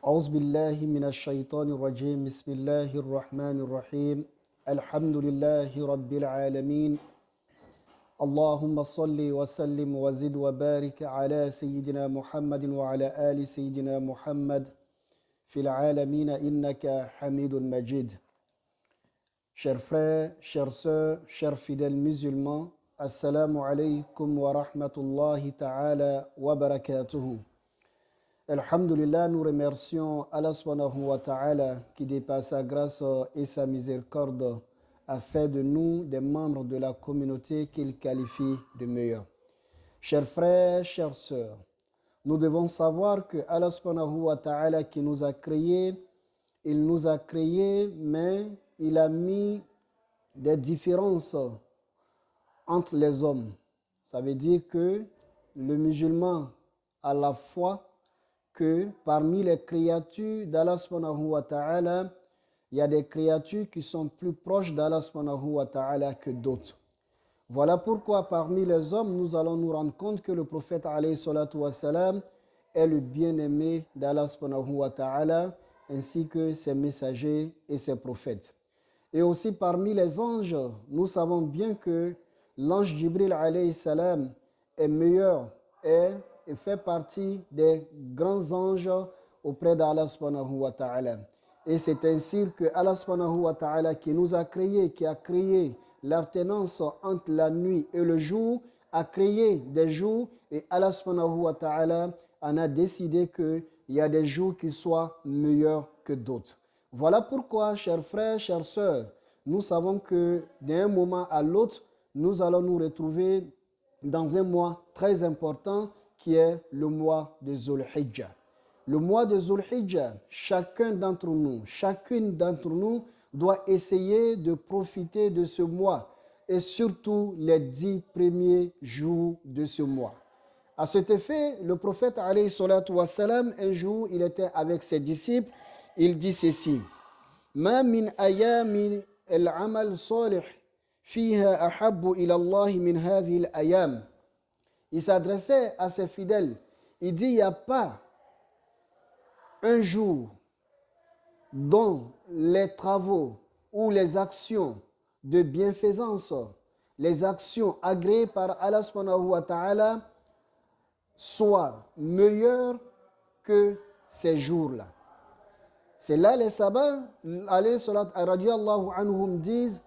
أعوذ بالله من الشيطان الرجيم بسم الله الرحمن الرحيم الحمد لله رب العالمين اللهم صل وسلم وزد وبارك على سيدنا محمد وعلى آل سيدنا محمد في العالمين إنك حميد مجيد. Chers frères, chères sœurs, chers fidèles musulmans, Assalamu alaikum wa rahmatullahi ta'ala wa barakatuhu. Alhamdulillah, nous remercions Allah subhanahu wa ta'ala qui, de par sa grâce et sa miséricorde, a fait de nous des membres de la communauté qu'il qualifie de meilleurs. Chers frères, chères sœurs, nous devons savoir que Allah subhanahu wa ta'ala qui nous a créés, il nous a créés, mais il a mis des différences entre les hommes. Ça veut dire que le musulman a la foi que parmi les créatures d'Allah subhanahu wa ta'ala, il y a des créatures qui sont plus proches d'Allah subhanahu wa ta'ala que d'autres. Voilà pourquoi parmi les hommes, nous allons nous rendre compte que le prophète alayhi salatu wa salam est le bien-aimé d'Allah subhanahu wa ta'ala, ainsi que ses messagers et ses prophètes. Et aussi parmi les anges, nous savons bien que l'ange Jibril alayhi salam est meilleur et fait partie des grands anges auprès d'Allah subhanahu wa ta'ala. Et c'est ainsi que Allah subhanahu wa ta'ala qui nous a créés, qui a créé l'alternance entre la nuit et le jour, a créé des jours et Allah subhanahu wa ta'ala en a décidé qu'il y a des jours qui soient meilleurs que d'autres. Voilà pourquoi, chers frères, chères sœurs, nous savons que d'un moment à l'autre, nous allons nous retrouver dans un mois très important qui est le mois de Zul Hijjah. Le mois de Zul Hijjah, chacune d'entre nous doit essayer de profiter de ce mois et surtout les 10 premiers jours de ce mois. À cet effet, le prophète alayhi salatu wa salam, un jour, il était avec ses disciples, il dit ceci: Ma min ayami al-amal salih fiha ahabbu ila Allah min hadhihi al-ayam. Il s'adressait à ses fidèles. Il dit, il n'y a pas un jour dont les travaux ou les actions de bienfaisance, les actions agréées par Allah subhanahu wa ta'ala soient meilleures que ces jours-là. C'est là les sahabas, radiyallahu anhum, disent,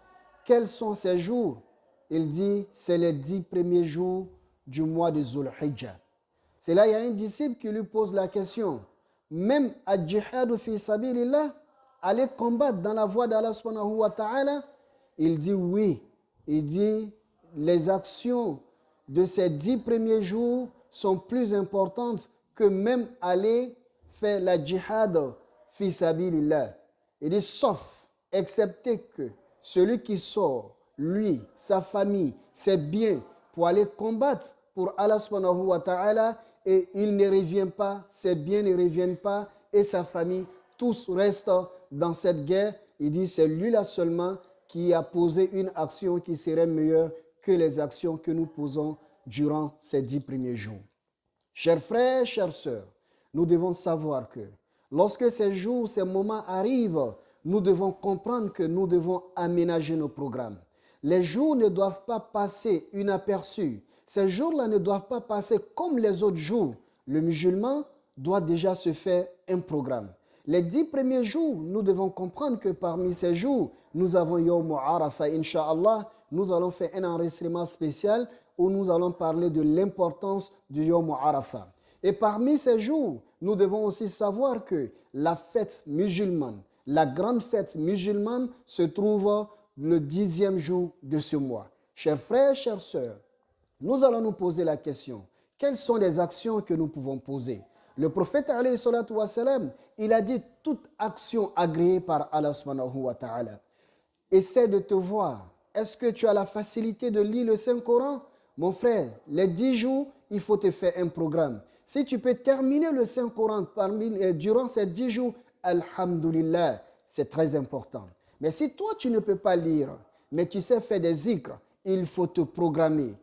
quels sont ces jours? Il dit, c'est les 10 premiers jours du mois de Zul Hijjah. C'est là, il y a un disciple qui lui pose la question, même à jihad fi sabilillah, aller combattre dans la voie d'Allah subhanahu wa ta'ala? Il dit oui. Il dit, les actions de ces 10 premiers jours sont plus importantes que même aller faire la jihad fi sabilillah. Il dit, sauf, excepté que celui qui sort, lui, sa famille, ses biens, pour aller combattre pour Allah subhanahu wa ta'ala, et il ne revient pas, ses biens ne reviennent pas, et sa famille, tous restent dans cette guerre. Il dit, c'est lui-là seulement qui a posé une action qui serait meilleure que les actions que nous posons durant ces 10 premiers jours. Chers frères, chères sœurs, nous devons savoir que lorsque ces jours, ces moments arrivent, nous devons comprendre que nous devons aménager nos programmes. Les jours ne doivent pas passer inaperçus. Ces jours-là ne doivent pas passer comme les autres jours. Le musulman doit déjà se faire un programme. Les 10 premiers jours, nous devons comprendre que parmi ces jours, nous avons Yawm Arafah, Inch'Allah. Nous allons faire un enregistrement spécial où nous allons parler de l'importance du Yawm Arafah. Et parmi ces jours, nous devons aussi savoir que la fête musulmane, la grande fête musulmane se trouve le 10e jour de ce mois. Chers frères, chères sœurs, nous allons nous poser la question, quelles sont les actions que nous pouvons poser? Le prophète alayhi salatu wa salam, il a dit toute action agréée par Allah subhanahu wa ta'ala. Essaie de te voir. Est-ce que tu as la facilité de lire le Saint-Coran? Mon frère, les 10 jours, il faut te faire un programme. Si tu peux terminer le Saint-Coran durant ces 10 jours, alhamdulillah, c'est très important. Mais si toi, tu ne peux pas lire, mais tu sais faire des zikrs, il faut te programmer.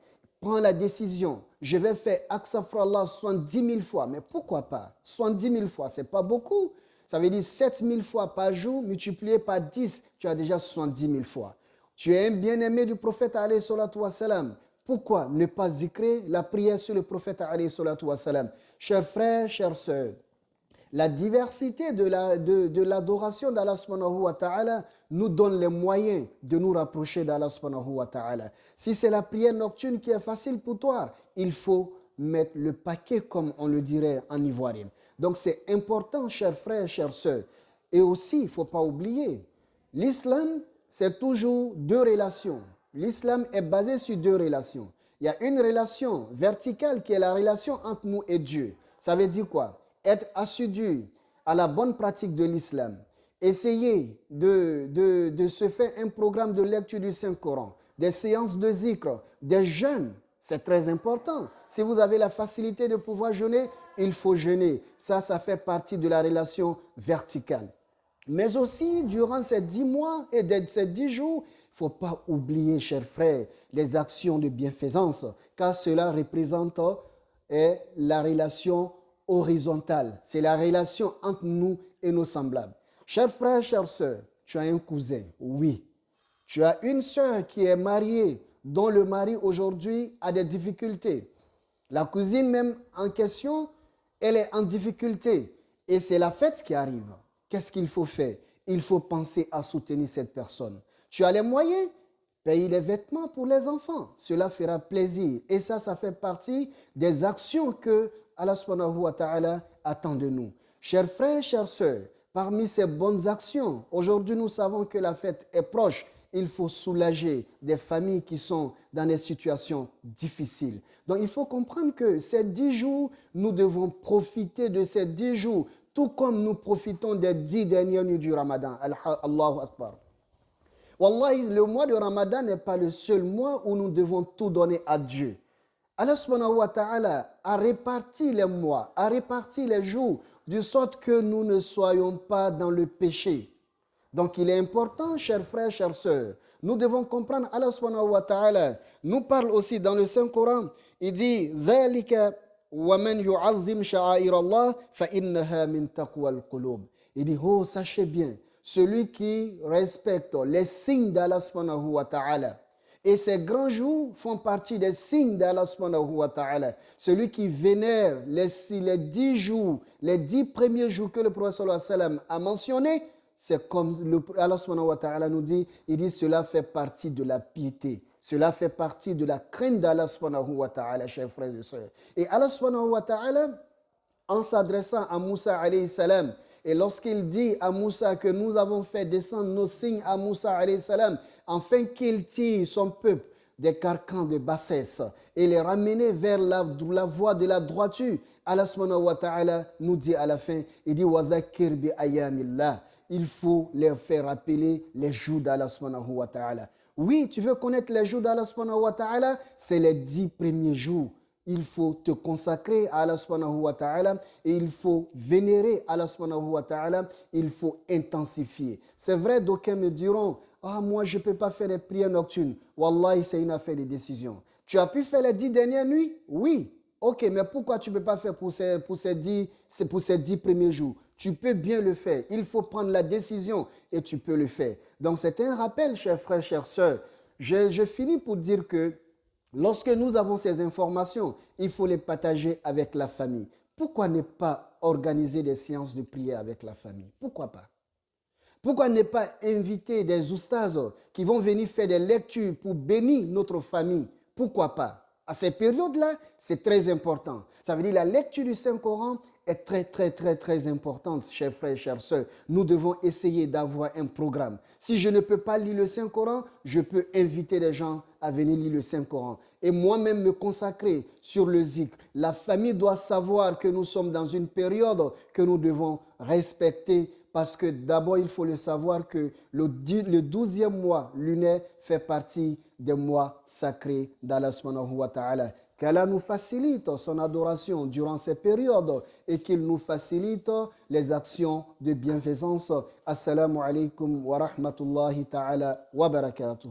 prends la décision, je vais faire Astaghfirullah 70 000 fois, mais pourquoi pas? 70 000 fois, ce n'est pas beaucoup. Ça veut dire 7 000 fois par jour, multiplié par 10, tu as déjà 70 000 fois. Tu es un bien-aimé du prophète alayhi salatu wassalam. Pourquoi ne pas zikrer la prière sur le prophète alayhi salatu wassalam? Chers frères, chères sœurs, la diversité de l'adoration d'Allah subhanahu wa ta'ala nous donne les moyens de nous rapprocher d'Allah subhanahu wa ta'ala. Si c'est la prière nocturne qui est facile pour toi, il faut mettre le paquet comme on le dirait en ivoirien. Donc c'est important, chers frères, chères sœurs. Et aussi, il ne faut pas oublier, l'islam, c'est toujours deux relations. L'islam est basé sur deux relations. Il y a une relation verticale qui est la relation entre nous et Dieu. Ça veut dire quoi? Être assidu à la bonne pratique de l'islam. Essayer de se faire un programme de lecture du Saint-Coran, des séances de zikr, des jeûnes. C'est très important. Si vous avez la facilité de pouvoir jeûner, il faut jeûner. Ça fait partie de la relation verticale. Mais aussi, durant ces 10 mois et ces 10 jours, il ne faut pas oublier, chers frères, les actions de bienfaisance, car cela représente la relation horizontale. C'est la relation entre nous et nos semblables. Chers frères, chères sœurs, tu as un cousin, oui. Tu as une sœur qui est mariée, dont le mari aujourd'hui a des difficultés. La cousine même en question, elle est en difficulté. Et c'est la fête qui arrive. Qu'est-ce qu'il faut faire? Il faut penser à soutenir cette personne. Tu as les moyens? Paye les vêtements pour les enfants. Cela fera plaisir. Et ça fait partie des actions que Allah subhanahu wa ta'ala attend de nous. Chers frères, chères sœurs, parmi ces bonnes actions, aujourd'hui nous savons que la fête est proche. Il faut soulager des familles qui sont dans des situations difficiles. Donc il faut comprendre que ces 10 jours, nous devons profiter de ces 10 jours, tout comme nous profitons des 10 dernières nuits du Ramadan. Allahu Akbar. Wallahi, le mois de Ramadan n'est pas le seul mois où nous devons tout donner à Dieu. Allah subhanahu wa ta'ala a réparti les mois, a réparti les jours, de sorte que nous ne soyons pas dans le péché. Donc il est important, chers frères, chères sœurs, nous devons comprendre, Allah subhanahu wa ta'ala nous parle aussi dans le Saint-Coran, il dit « ذَلِكَ وَمَنْ يُعَظِّمْ شَعَائِرَ اللَّهِ فَإِنَّهَا مِنْ تَقْوَى الْقُلُوبِ » Il dit « Oh, sachez bien, celui qui respecte les signes d'Allah subhanahu wa ta'ala, et ces grands jours font partie des signes d'Allah subhanahu wa ta'ala. Celui qui vénère les 10 jours, les 10 premiers jours que le prophète sallallahu alayhi wa sallam a mentionné, c'est comme Allah subhanahu wa ta'ala nous dit, il dit cela fait partie de la piété. Cela fait partie de la crainte d'Allah subhanahu wa ta'ala, chers frères et sœurs. Et Allah subhanahu wa ta'ala, en s'adressant à Moussa alayhi salam, et lorsqu'il dit à Moussa que nous avons fait descendre nos signes à Moussa alayhi salam, afin qu'il tire son peuple des carcans de bassesse et les ramener vers la voie de la droiture, Allah subhanahu wa ta'ala nous dit à la fin, il dit وَذَكِّرْ بِأَيَّامِ اللَّهِ. Il faut leur faire rappeler les jours d'Allah subhanahu wa ta'ala. Oui, tu veux connaître les jours d'Allah subhanahu wa ta'ala, c'est les 10 premiers jours. Il faut te consacrer à Allah subhanahu wa ta'ala et il faut vénérer Allah subhanahu wa ta'ala, il faut intensifier. C'est vrai, d'aucuns me diront, moi je ne peux pas faire les prières nocturnes. Wallahi, c'est une affaire de décision. Tu as pu faire les 10 dernières nuits? Oui. Ok, mais pourquoi tu ne peux pas faire pour ces 10 premiers jours? Tu peux bien le faire. Il faut prendre la décision et tu peux le faire. Donc c'est un rappel, chers frères, chères sœurs. Je finis pour dire que lorsque nous avons ces informations, il faut les partager avec la famille. Pourquoi ne pas organiser des séances de prière avec la famille? Pourquoi pas? Pourquoi ne pas inviter des oustas qui vont venir faire des lectures pour bénir notre famille? Pourquoi pas? À ces périodes-là, c'est très important. Ça veut dire que la lecture du Saint-Coran est très, très, très, très importante, chers frères et chères sœurs. Nous devons essayer d'avoir un programme. Si je ne peux pas lire le Saint-Coran, je peux inviter les gens à venir lire le Saint-Coran. Et moi-même me consacrer sur le zikr. La famille doit savoir que nous sommes dans une période que nous devons respecter parce que d'abord, il faut le savoir que le 12e mois lunaire fait partie des mois sacrés d'Allah subhanahu wa ta'ala. Qu'Allah nous facilite son adoration durant ces périodes et qu'il nous facilite les actions de bienfaisance. Assalamu alaikum wa rahmatullahi ta'ala wa barakatuh.